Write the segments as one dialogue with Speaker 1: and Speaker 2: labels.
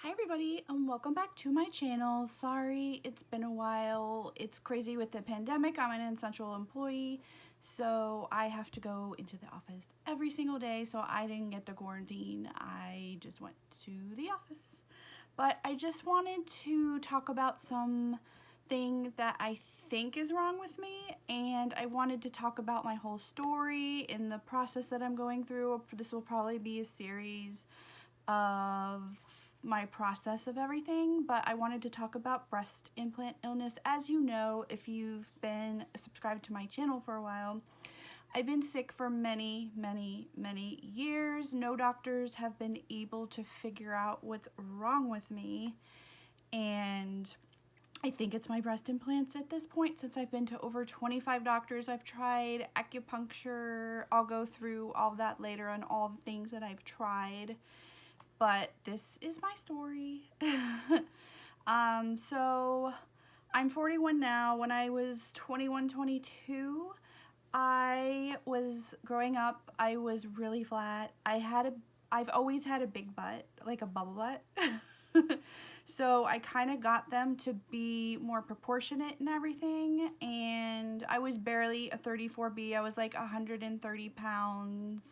Speaker 1: Hi everybody and welcome back to my channel. Sorry it's been a while. It's crazy with the pandemic. I'm an essential employee, so I have to go into the office every single day, so I didn't get the quarantine. I just went to the office. But I just wanted to talk about something that I think is wrong with me, and I wanted to talk about my whole story in the process that I'm going through. This will probably be a series of my process of everything, but I wanted to talk about breast implant illness. As you know, if you've been subscribed to my channel for a while, I've been sick for many years. No doctors have been able to figure out what's wrong with me, and I think it's my breast implants at this point, since I've been to over 25 doctors. I've tried acupuncture. I'll go through all of that later on, all the things that I've tried. But this is my story. So I'm 41 now. When I was 21, 22, I was growing up, I was really flat. I've always had a big butt, like a bubble butt. So I kind of got them to be more proportionate and everything. And I was barely a 34B. I was like 130 pounds.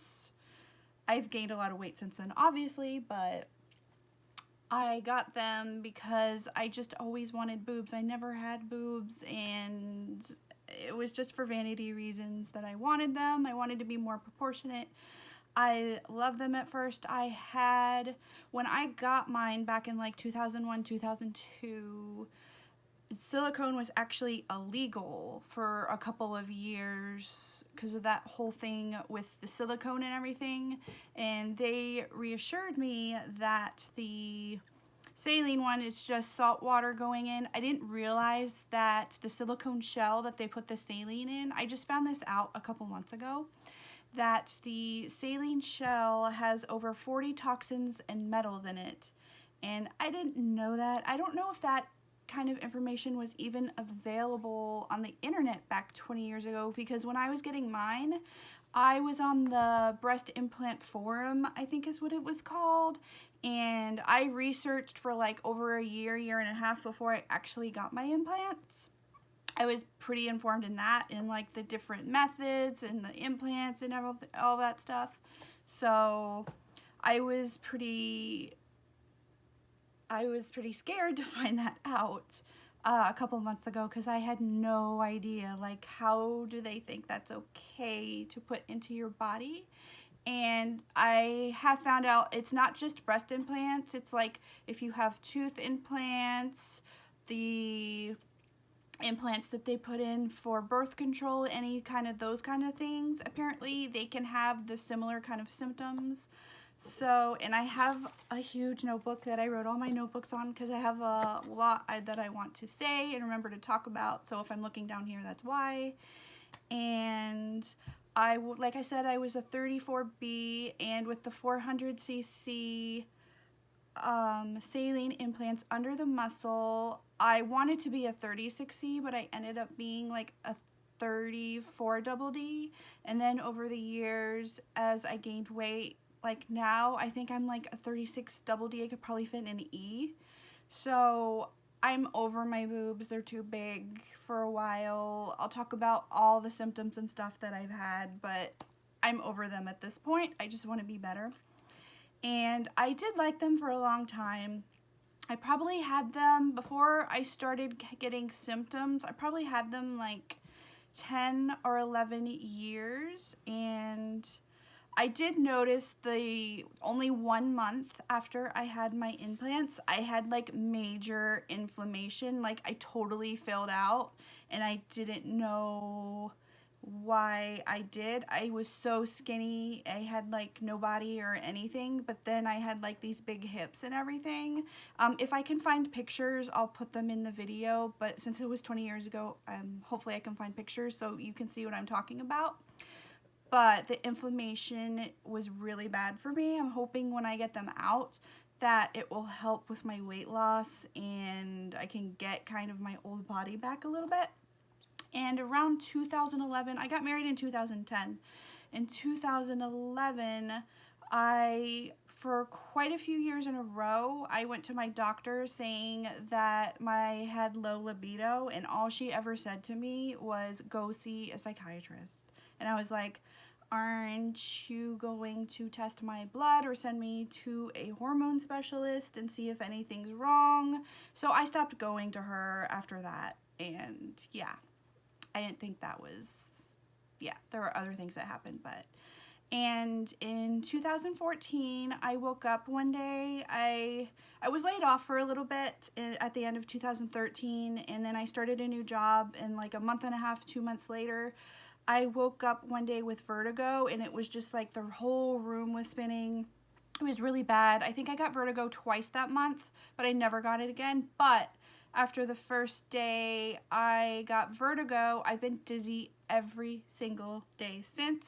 Speaker 1: I've gained a lot of weight since then, obviously, but I got them because I just always wanted boobs. I never had boobs, and it was just for vanity reasons that I wanted them. I wanted to be more proportionate. I loved them at first. When I got mine back in like 2001, 2002, silicone was actually illegal for a couple of years because of that whole thing with the silicone and everything, and they reassured me that the saline one is just salt water going in. I didn't realize that the silicone shell that they put the saline in, I just found this out a couple months ago, that the saline shell has over 40 toxins and metals in it, and I didn't know that. I don't know if that kind of information was even available on the internet back 20 years ago, because when I was getting mine, I was on the breast implant forum, I think is what it was called, and I researched for like over a year and a half before I actually got my implants. I was pretty informed in that, in like the different methods and the implants and all that stuff. So I was pretty scared to find that out a couple months ago, because I had no idea, like, how do they think that's okay to put into your body? And I have found out it's not just breast implants. It's like if you have tooth implants, the implants that they put in for birth control, any kind of those kind of things, apparently they can have the similar kind of symptoms. So, and I have a huge notebook that I wrote all my notebooks on, because I have a lot that I want to say and remember to talk about. So if I'm looking down here, that's why. And like I said, I was a 34B, and with the 400cc saline implants under the muscle, I wanted to be a 36C, but I ended up being like a 34 double D. And then over the years, as I gained weight, like now I think I'm like a 36 double D. I could probably fit in an E. So I'm over my boobs. They're too big for a while. I'll talk about all the symptoms and stuff that I've had, but I'm over them at this point. I just want to be better. And I did like them for a long time. I probably had them before I started getting symptoms. I probably had them like 10 or 11 years, and I did notice the only 1 month after I had my implants, I had like major inflammation. Like I totally filled out, and I didn't know why I did. I was so skinny. I had like no body or anything, but then I had like these big hips and everything. If I can find pictures, I'll put them in the video, but since it was 20 years ago, hopefully I can find pictures so you can see what I'm talking about. But the inflammation was really bad for me. I'm hoping when I get them out that it will help with my weight loss and I can get kind of my old body back a little bit. And around 2011, I got married in 2010. In 2011, I for quite a few years in a row, I went to my doctor saying that I had low libido, and all she ever said to me was, go see a psychiatrist. And I was like, aren't you going to test my blood or send me to a hormone specialist and see if anything's wrong? So I stopped going to her after that, and yeah, I didn't think that was, yeah, there were other things that happened, but. And in 2014, I woke up one day. I was laid off for a little bit at the end of 2013, and then I started a new job, and like a month and a half, 2 months later, I woke up one day with vertigo, and it was just like the whole room was spinning. It was really bad. I think I got vertigo twice that month, but I never got it again. But after the first day I got vertigo, I've been dizzy every single day since.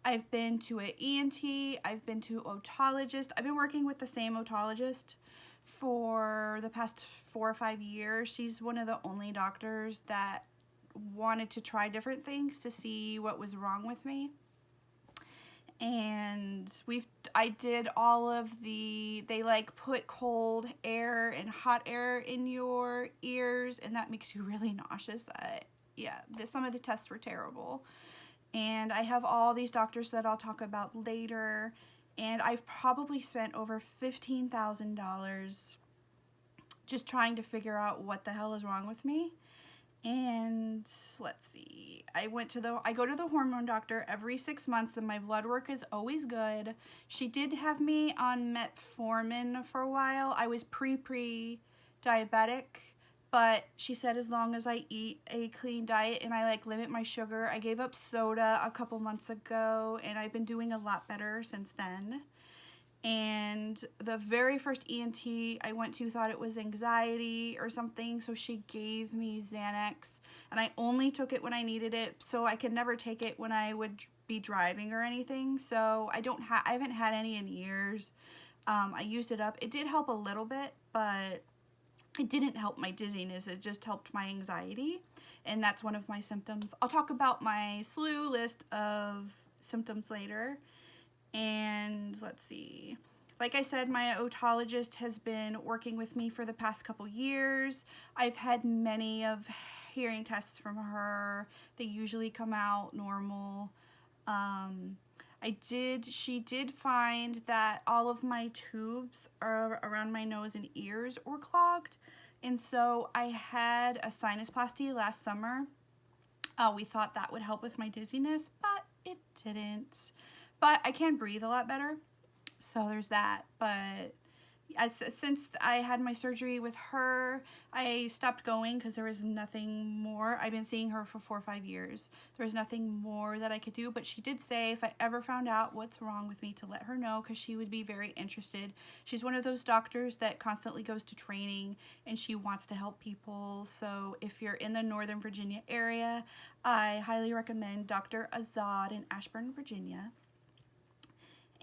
Speaker 1: I've been to an ENT, I've been to otologist. I've been working with the same otologist for the past 4 or 5 years. She's one of the only doctors that wanted to try different things to see what was wrong with me. And I did all of they like put cold air and hot air in your ears, and that makes you really nauseous. Yeah, some of the tests were terrible. And I have all these doctors that I'll talk about later, and I've probably spent over $15,000 just trying to figure out what the hell is wrong with me. And let's see, I go to the hormone doctor every 6 months, and my blood work is always good. She did have me on metformin for a while. I was pre-diabetic, but she said as long as I eat a clean diet and I like limit my sugar. I gave up soda a couple months ago, and I've been doing a lot better since then. And the very first ENT I went to thought it was anxiety or something, so she gave me Xanax, and I only took it when I needed it, so I could never take it when I would be driving or anything. So I haven't had any in years. I used it up. It did help a little bit, but it didn't help my dizziness. It just helped my anxiety, and that's one of my symptoms. I'll talk about my slew list of symptoms later. And let's see, like I said, my otologist has been working with me for the past couple years. I've had many of hearing tests from her. They usually come out normal. She did find that all of my tubes around my nose and ears were clogged, and so I had a sinusoplasty last summer. We thought that would help with my dizziness, but it didn't. But I can breathe a lot better, so there's that. But since I had my surgery with her, I stopped going because there was nothing more. I've been seeing her for 4 or 5 years. There was nothing more that I could do, but she did say if I ever found out what's wrong with me to let her know, because she would be very interested. She's one of those doctors that constantly goes to training, and she wants to help people. So if you're in the Northern Virginia area, I highly recommend Dr. Azad in Ashburn, Virginia.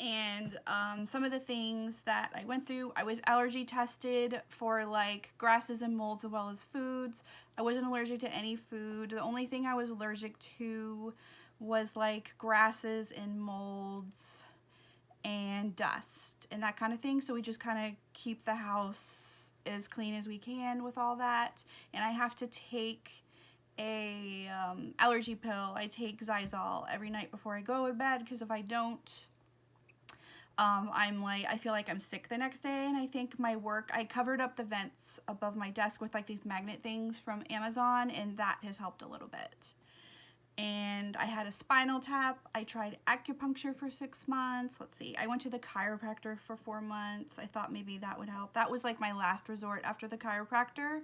Speaker 1: And some of the things that I went through, I was allergy tested for like grasses and molds as well as foods. I wasn't allergic to any food. The only thing I was allergic to was like grasses and molds and dust and that kind of thing. So we just kind of keep the house as clean as we can with all that. And I have to take a allergy pill. I take Zysol every night before I go to bed, because if I don't, I feel like I'm sick the next day. And I think my work, I covered up the vents above my desk with like these magnet things from Amazon, and that has helped a little bit. And I had a spinal tap. I tried acupuncture for 6 months. Let's see, I went to the chiropractor for 4 months. I thought maybe that would help. That was like my last resort after the chiropractor.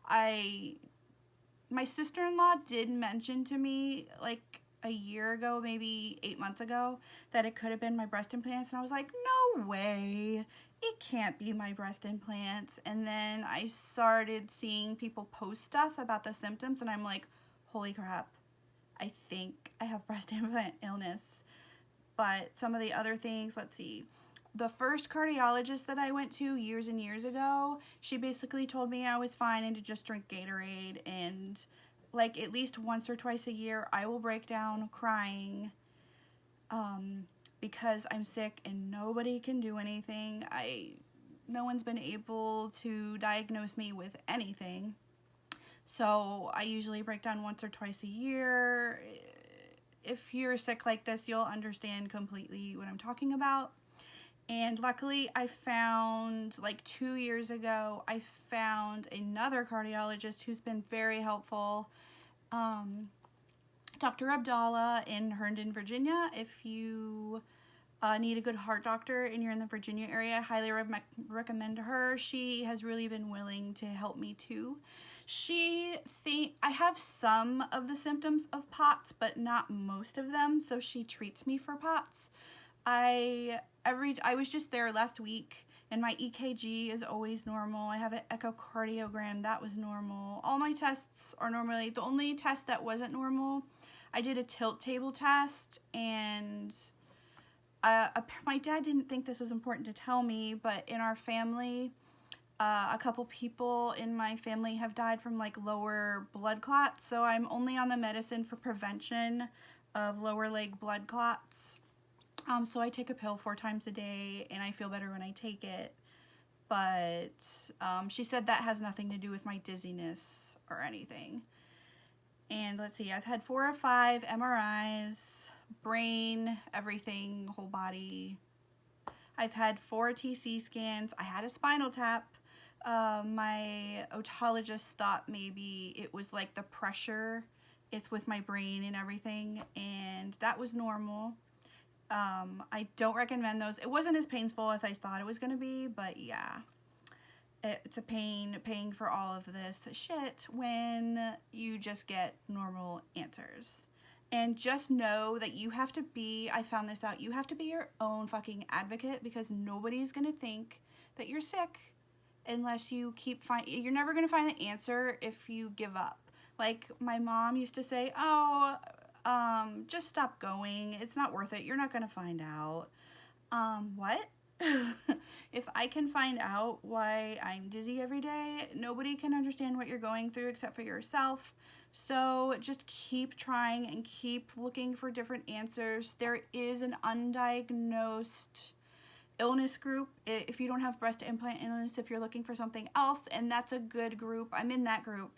Speaker 1: My sister-in-law did mention to me like a year ago, maybe 8 months ago, that it could have been my breast implants, and I was like, no way, it can't be my breast implants. And then I started seeing people post stuff about the symptoms, and I'm like, holy crap, I think I have breast implant illness. But some of the other things, let's see, the first cardiologist that I went to years and years ago, she basically told me I was fine and to just drink Gatorade, and like at least once or twice a year I will break down crying because I'm sick and nobody can do anything. No one's been able to diagnose me with anything. So I usually break down once or twice a year. If you're sick like this, you'll understand completely what I'm talking about. And luckily I found, like 2 years ago, I found another cardiologist who's been very helpful. Dr. Abdallah in Herndon, Virginia. If you need a good heart doctor and you're in the Virginia area, I highly recommend her. She has really been willing to help me too. I have some of the symptoms of POTS, but not most of them, so she treats me for POTS. I was just there last week, and my EKG is always normal. I have an echocardiogram, that was normal. All my tests are normally, the only test that wasn't normal, I did a tilt table test, and my dad didn't think this was important to tell me, but in our family, a couple people in my family have died from like lower blood clots, so I'm only on the medicine for prevention of lower leg blood clots. So I take a pill 4 times a day, and I feel better when I take it. But she said that has nothing to do with my dizziness or anything. And let's see, I've had 4 or 5 MRIs, brain, everything, whole body. I've had 4 TC scans. I had a spinal tap. My otologist thought maybe it was like the pressure. It's with my brain and everything, and that was normal. I don't recommend those. It wasn't as painful as I thought it was going to be, but yeah. It's a pain paying for all of this shit when you just get normal answers. And just know that you have to be, I found this out, you have to be your own fucking advocate, because nobody's going to think that you're sick unless you you're never going to find the answer if you give up. Like my mom used to say, oh, just stop going. It's not worth it. You're not going to find out. What? If I can find out why I'm dizzy every day, nobody can understand what you're going through except for yourself. So just keep trying and keep looking for different answers. There is an undiagnosed illness group if you don't have breast implant illness, if you're looking for something else, and that's a good group. I'm in that group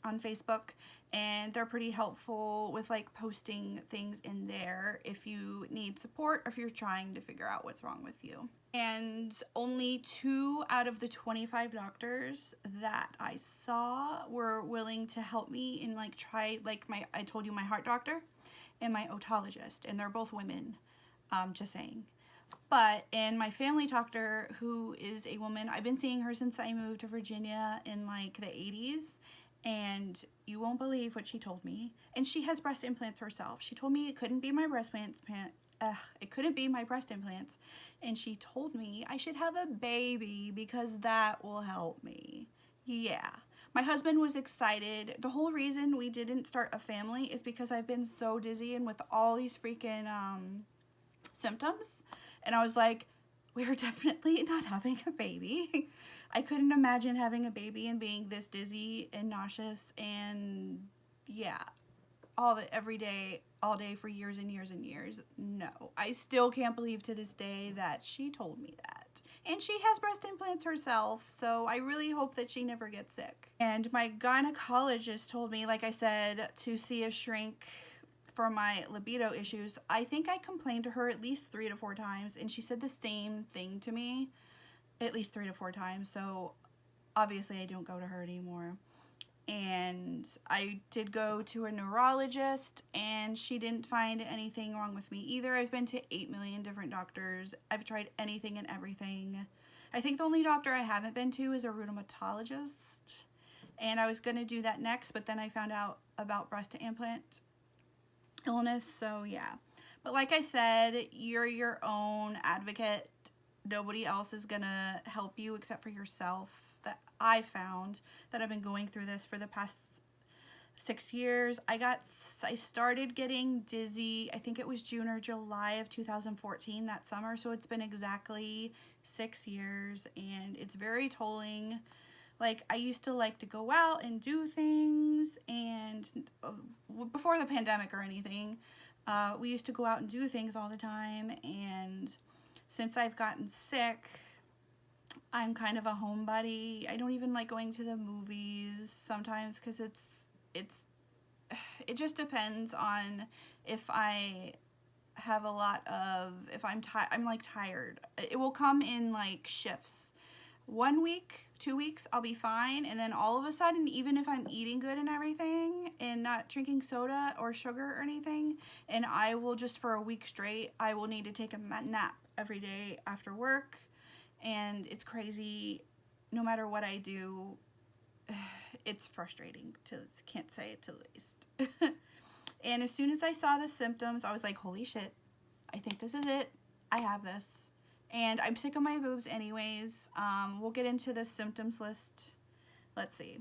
Speaker 1: on Facebook, and they're pretty helpful with like posting things in there if you need support or if you're trying to figure out what's wrong with you. And only 2 out of the 25 doctors that I saw were willing to help me and like try, like I told you, my heart doctor and my otologist, and they're both women, just saying. But, and my family doctor, who is a woman, I've been seeing her since I moved to Virginia in like the 80s, and you won't believe what she told me. And she has breast implants herself. She told me it couldn't be my breast implants, and she told me I should have a baby because that will help me. Yeah. My husband was excited. The whole reason we didn't start a family is because I've been so dizzy and with all these freaking symptoms. And I was like, we're definitely not having a baby. I couldn't imagine having a baby and being this dizzy and nauseous and yeah, every day, all day for years and years and years. No, I still can't believe to this day that she told me that. And she has breast implants herself, so I really hope that she never gets sick. And my gynecologist told me, like I said, to see a shrink for my libido issues. I think I complained to her at least 3 to 4 times, and she said the same thing to me at least 3 to 4 times. So obviously I don't go to her anymore. And I did go to a neurologist, and she didn't find anything wrong with me either. I've been to 8 million different doctors. I've tried anything and everything. I think the only doctor I haven't been to is a rheumatologist, and I was going to do that next, but then I found out about breast implant illness, so yeah. But like I said, you're your own advocate. Nobody else is gonna help you except for yourself. That I found that I've been going through this for the past 6 years. I started getting dizzy, I think it was June or July of 2014, that summer, so it's been exactly 6 years, and it's very tolling. Like, I used to like to go out and do things, and before the pandemic or anything, We used to go out and do things all the time, and since I've gotten sick, I'm kind of a homebody. I don't even like going to the movies sometimes because it just depends on if I have a lot of, if I'm like tired. It will come in like shifts. 1 week, 2 weeks, I'll be fine, and then all of a sudden, even if I'm eating good and everything and not drinking soda or sugar or anything, and I will just for a week straight, I will need to take a nap every day after work, and it's crazy. No matter what I do, it's frustrating, can't say it to the least. And as soon as I saw the symptoms, I was like, holy shit, I think this is it. I have this. And I'm sick of my boobs anyways. We'll get into the symptoms list. Let's see.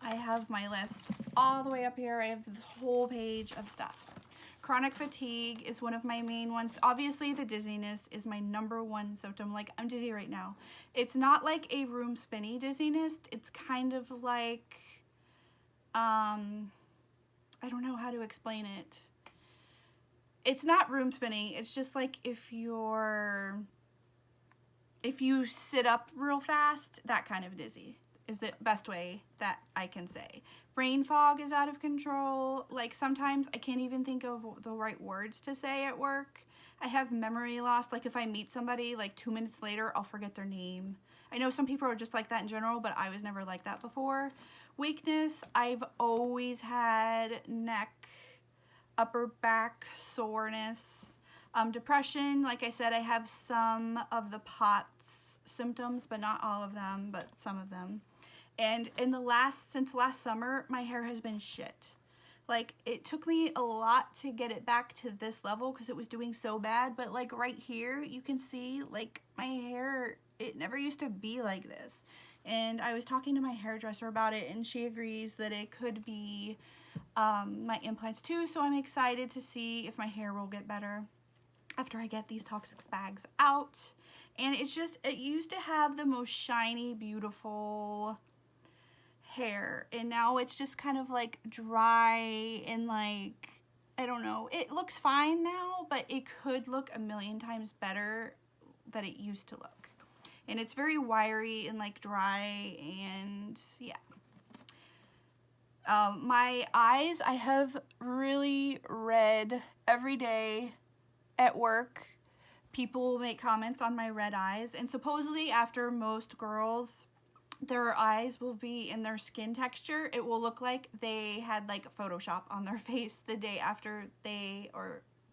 Speaker 1: I have my list all the way up here. I have this whole page of stuff. Chronic fatigue is one of my main ones. Obviously, the dizziness is my #1 symptom. Like, I'm dizzy right now. It's not like a room spinny dizziness. It's kind of like, I don't know how to explain it. It's not room spinning. It's just like if you sit up real fast, that kind of dizzy is the best way that I can say. Brain fog is out of control. Like, sometimes I can't even think of the right words to say at work. I have memory loss. Like, if I meet somebody, like 2 minutes later, I'll forget their name. I know some people are just like that in general, but I was never like that before. Weakness, I've always had neck, upper back soreness. Depression, like I said, I have some of the POTS symptoms, but not all of them, but some of them. And since last summer, my hair has been shit. Like, it took me a lot to get it back to this level because it was doing so bad, but like right here, you can see like my hair, it never used to be like this. And I was talking to my hairdresser about it, and she agrees that it could be my implants too, so I'm excited to see if my hair will get better after I get these toxic bags out. And it used to have the most shiny, beautiful hair, and now it's just kind of like dry and like, I don't know, it looks fine now, but it could look a million times better than it used to look. And it's very wiry and like dry, and yeah. My eyes, I have really red every day at work. People make comments on my red eyes, and supposedly after most girls, their eyes will be in their skin texture. It will look like they had like Photoshop on their face the day after they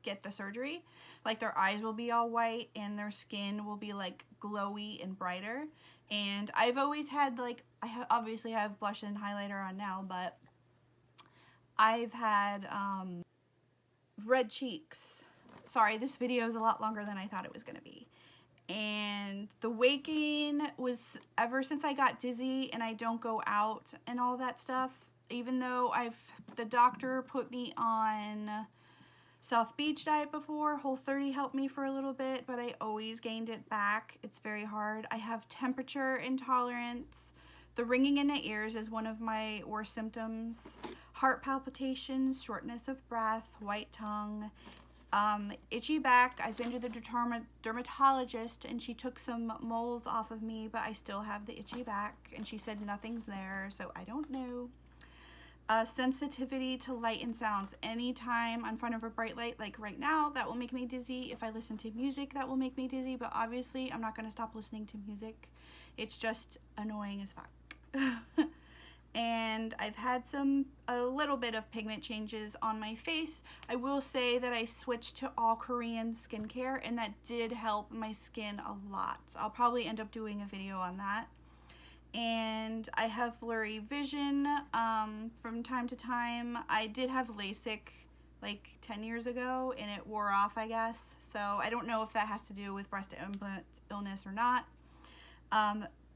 Speaker 1: get the surgery. Like, their eyes will be all white and their skin will be like glowy and brighter. And I've always had like, obviously have blush and highlighter on now, but I've had red cheeks. Sorry, this video is a lot longer than I thought it was gonna be. And the waking was ever since I got dizzy and I don't go out and all that stuff, even though the doctor put me on South Beach diet before. Whole30 helped me for a little bit, but I always gained it back. It's very hard. I have temperature intolerance. The ringing in the ears is one of my worst symptoms. Heart palpitations, shortness of breath, white tongue, itchy back. I've been to the dermatologist and she took some moles off of me, but I still have the itchy back, and she said nothing's there, so I don't know. Sensitivity to light and sounds. Anytime in front of a bright light, like right now, that will make me dizzy. If I listen to music, that will make me dizzy, but obviously I'm not going to stop listening to music. It's just annoying as fuck. And I've had a little bit of pigment changes on my face. I will say that I switched to all Korean skincare, and that did help my skin a lot. So I'll probably end up doing a video on that. And I have blurry vision from time to time. I did have LASIK like 10 years ago, and it wore off, I guess. So I don't know if that has to do with breast implant illness or not.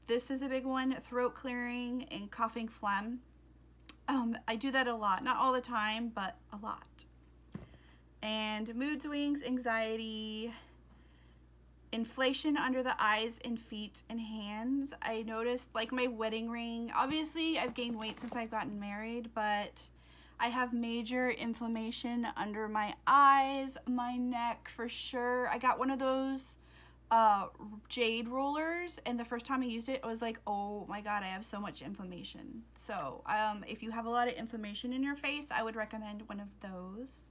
Speaker 1: This is a big one, throat clearing and coughing phlegm. I do that a lot, not all the time, but a lot. And mood swings, anxiety, inflation under the eyes and feet and hands. I noticed like my wedding ring, obviously I've gained weight since I've gotten married, but I have major inflammation under my eyes, my neck for sure. I got one of those jade rollers, and the first time I used it, I was like, oh my god, I have so much inflammation. So if you have a lot of inflammation in your face, I would recommend one of those.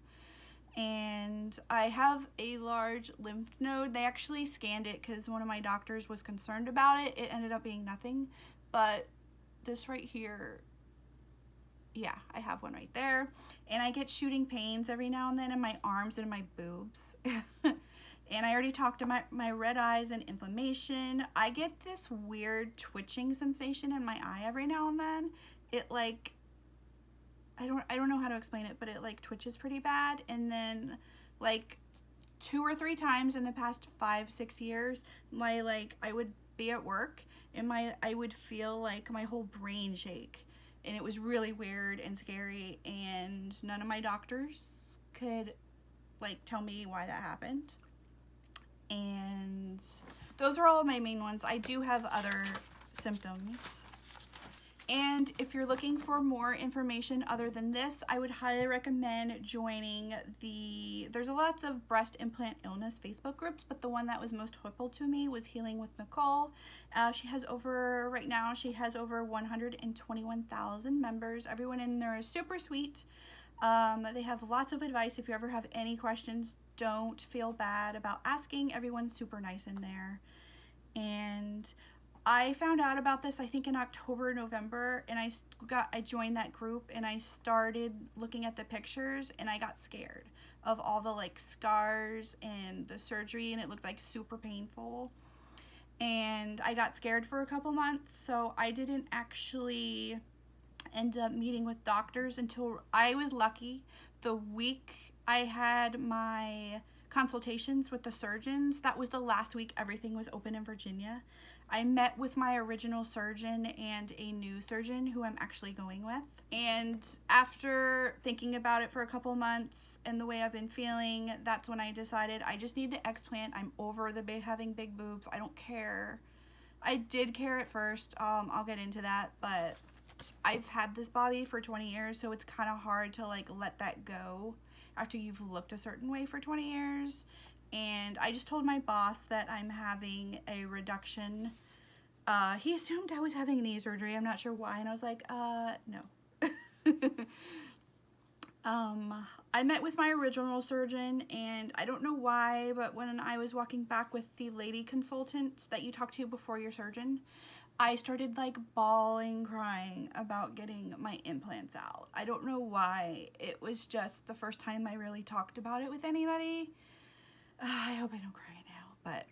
Speaker 1: And I have a large lymph node. They actually scanned it because one of my doctors was concerned about it. It ended up being nothing, but this right here, yeah, I have one right there. And I get shooting pains every now and then in my arms and my boobs. And I already talked about my red eyes and inflammation. I get this weird twitching sensation in my eye every now and then. It like, I don't know how to explain it, but it like twitches pretty bad. And then like 2 or 3 times in the past 5-6 years, I would be at work and I would feel like my whole brain shake. And it was really weird and scary, and none of my doctors could like tell me why that happened. And those are all of my main ones. I do have other symptoms. And if you're looking for more information other than this, I would highly recommend joining there's lots of breast implant illness Facebook groups, but the one that was most helpful to me was Healing with Nicole. Right now she has over 121,000 members. Everyone in there is super sweet. They have lots of advice. If you ever have any questions, don't feel bad about asking. Everyone's super nice in there. And I found out about this, I think in October, November, and I joined that group, and I started looking at the pictures, and I got scared of all the like scars and the surgery, and it looked like super painful. And I got scared for a couple months, so I didn't actually end up meeting with doctors until I was lucky. The week I had my consultations with the surgeons, that was the last week everything was open in Virginia. I met with my original surgeon and a new surgeon who I'm actually going with. And after thinking about it for a couple months and the way I've been feeling, that's when I decided I just need to explant. I'm over having big boobs. I don't care. I did care at first. I'll get into that, but I've had this body for 20 years, so it's kind of hard to like let that go after you've looked a certain way for 20 years. And I just told my boss that I'm having a reduction. He assumed I was having knee surgery. I'm not sure why. And I was like, no. I met with my original surgeon, and I don't know why, but when I was walking back with the lady consultant that you talked to before your surgeon, I started like bawling, crying about getting my implants out. I don't know why. It was just the first time I really talked about it with anybody. I hope I don't cry now, but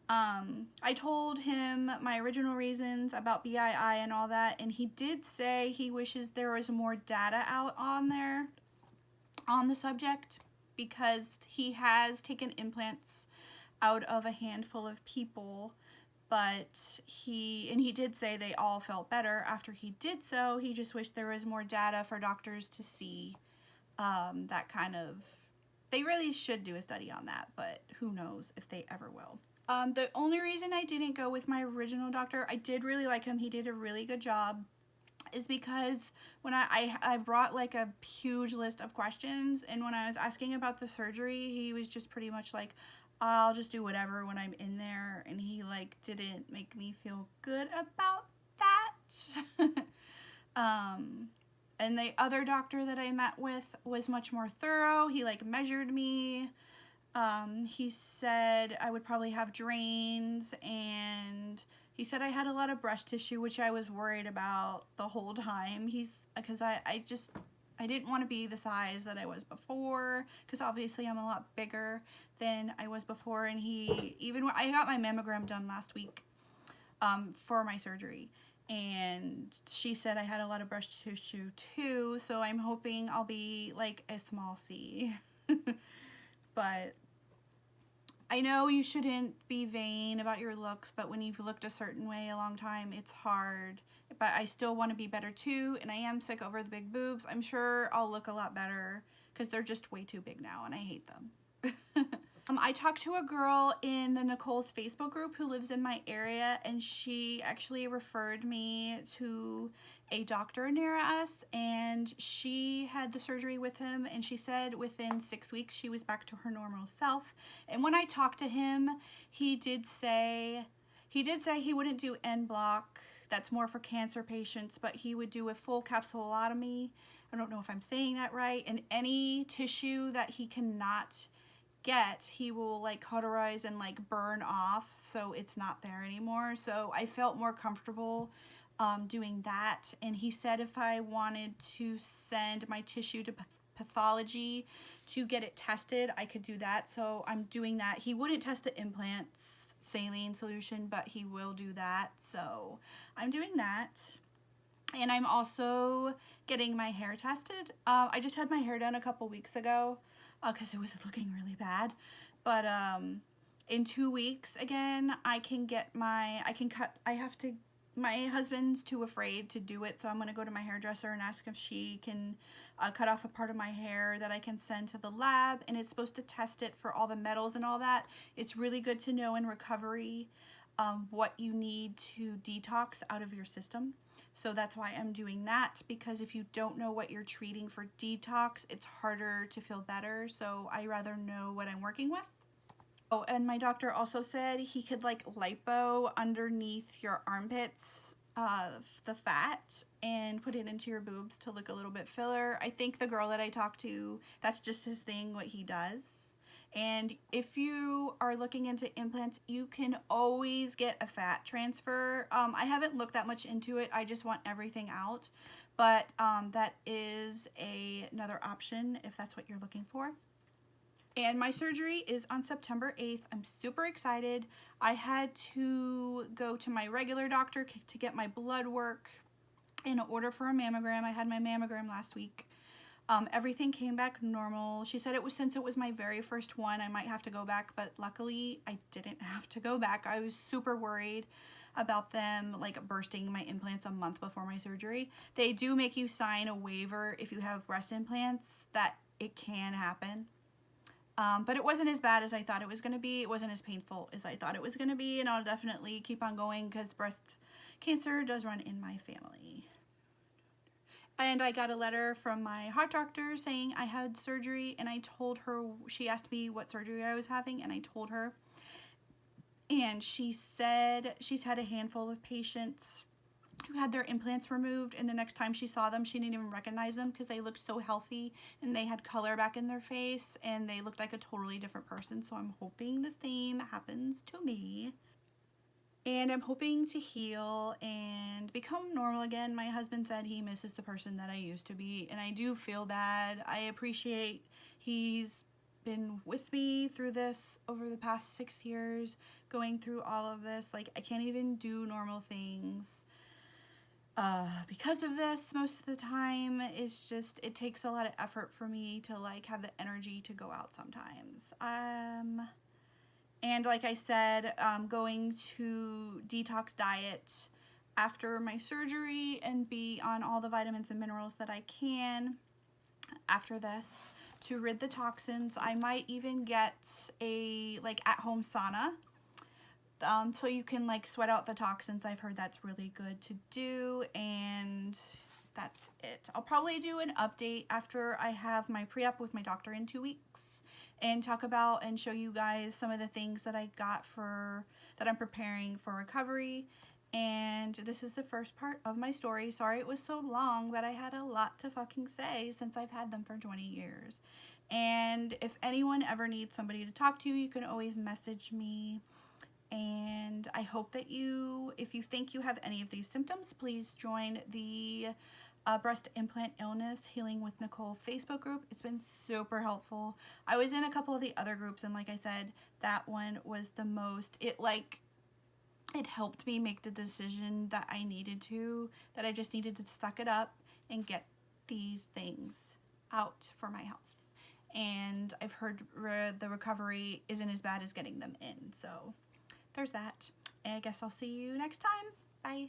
Speaker 1: I told him my original reasons about BII and all that, and he did say he wishes there was more data out on the subject, because he has taken implants out of a handful of people, but he did say they all felt better after he did so. He just wished there was more data for doctors to see that kind of. They really should do a study on that, but who knows if they ever will. The only reason I didn't go with my original doctor, I did really like him, he did a really good job, is because when I brought like a huge list of questions, and when I was asking about the surgery, he was just pretty much like, I'll just do whatever when I'm in there, and he like didn't make me feel good about that. And the other doctor that I met with was much more thorough. He like measured me. He said I would probably have drains, and he said I had a lot of breast tissue, which I was worried about the whole time. Because I didn't want to be the size that I was before, because obviously I'm a lot bigger than I was before. And I got my mammogram done last week for my surgery, and she said I had a lot of breast tissue too, so I'm hoping I'll be like a small C. But I know you shouldn't be vain about your looks, but when you've looked a certain way a long time, it's hard. But I still want to be better too, and I am sick over the big boobs. I'm sure I'll look a lot better, because they're just way too big now, and I hate them. I talked to a girl in the Nicole's Facebook group who lives in my area, and she actually referred me to a doctor near us, and she had the surgery with him, and she said within 6 weeks she was back to her normal self. And when I talked to him, he did say he wouldn't do en bloc. That's more for cancer patients, but he would do a full capsulotomy. I don't know if I'm saying that right. And any tissue that he cannot get, he will like cauterize and like burn off, so it's not there anymore. So I felt more comfortable doing that. And he said if I wanted to send my tissue to pathology to get it tested, I could do that. So I'm doing that. He wouldn't test the implants saline solution, but he will do that. So I'm doing that. And I'm also getting my hair tested. I just had my hair done a couple weeks ago because it was looking really bad. But in 2 weeks again, I can cut. My husband's too afraid to do it, so I'm going to go to my hairdresser and ask if she can cut off a part of my hair that I can send to the lab, and it's supposed to test it for all the metals and all that. It's really good to know in recovery what you need to detox out of your system. So that's why I'm doing that, because if you don't know what you're treating for detox, it's harder to feel better. So I rather know what I'm working with. Oh, and my doctor also said he could like lipo underneath your armpits, the fat, and put it into your boobs to look a little bit filler. I think the girl that I talked to, that's just his thing, what he does. And if you are looking into implants, you can always get a fat transfer. I haven't looked that much into it. I just want everything out. But that is another option if that's what you're looking for. And my surgery is on September 8th. I'm super excited. I had to go to my regular doctor to get my blood work in order for a mammogram. I had my mammogram last week. Everything came back normal. She said since it was my very first one, I might have to go back, but luckily I didn't have to go back. I was super worried about them like bursting my implants a month before my surgery. They do make you sign a waiver if you have breast implants that it can happen. But it wasn't as bad as I thought it was going to be. It wasn't as painful as I thought it was going to be, and I'll definitely keep on going because breast cancer does run in my family. And I got a letter from my heart doctor saying I had surgery, and I told her, she asked me what surgery I was having, and I told her. And she said she's had a handful of patients who had their implants removed, and the next time she saw them, she didn't even recognize them because they looked so healthy and they had color back in their face and they looked like a totally different person. So I'm hoping the same happens to me. And I'm hoping to heal and become normal again. My husband said he misses the person that I used to be, and I do feel bad. I appreciate he's been with me through this over the past 6 years, going through all of this. Like, I can't even do normal things because of this most of the time. It's just, it takes a lot of effort for me to like have the energy to go out sometimes. And like I said, going to detox diet after my surgery and be on all the vitamins and minerals that I can after this to rid the toxins. I might even get a like at-home sauna so you can like sweat out the toxins. I've heard that's really good to do, and that's it. I'll probably do an update after I have my pre-op with my doctor in 2 weeks and talk about and show you guys some of the things that I got that I'm preparing for recovery. And this is the first part of my story. Sorry it was so long, but I had a lot to fucking say since I've had them for 20 years. And if anyone ever needs somebody to talk to, you can always message me. And I hope that if you think you have any of these symptoms, please join the breast implant illness healing with Nicole Facebook group. It's been super helpful. I was in a couple of the other groups, and like I said, that one was the most, it helped me make the decision that I needed to, that I just needed to suck it up and get these things out for my health. And I've heard the recovery isn't as bad as getting them in. So there's that. And I guess I'll see you next time. Bye.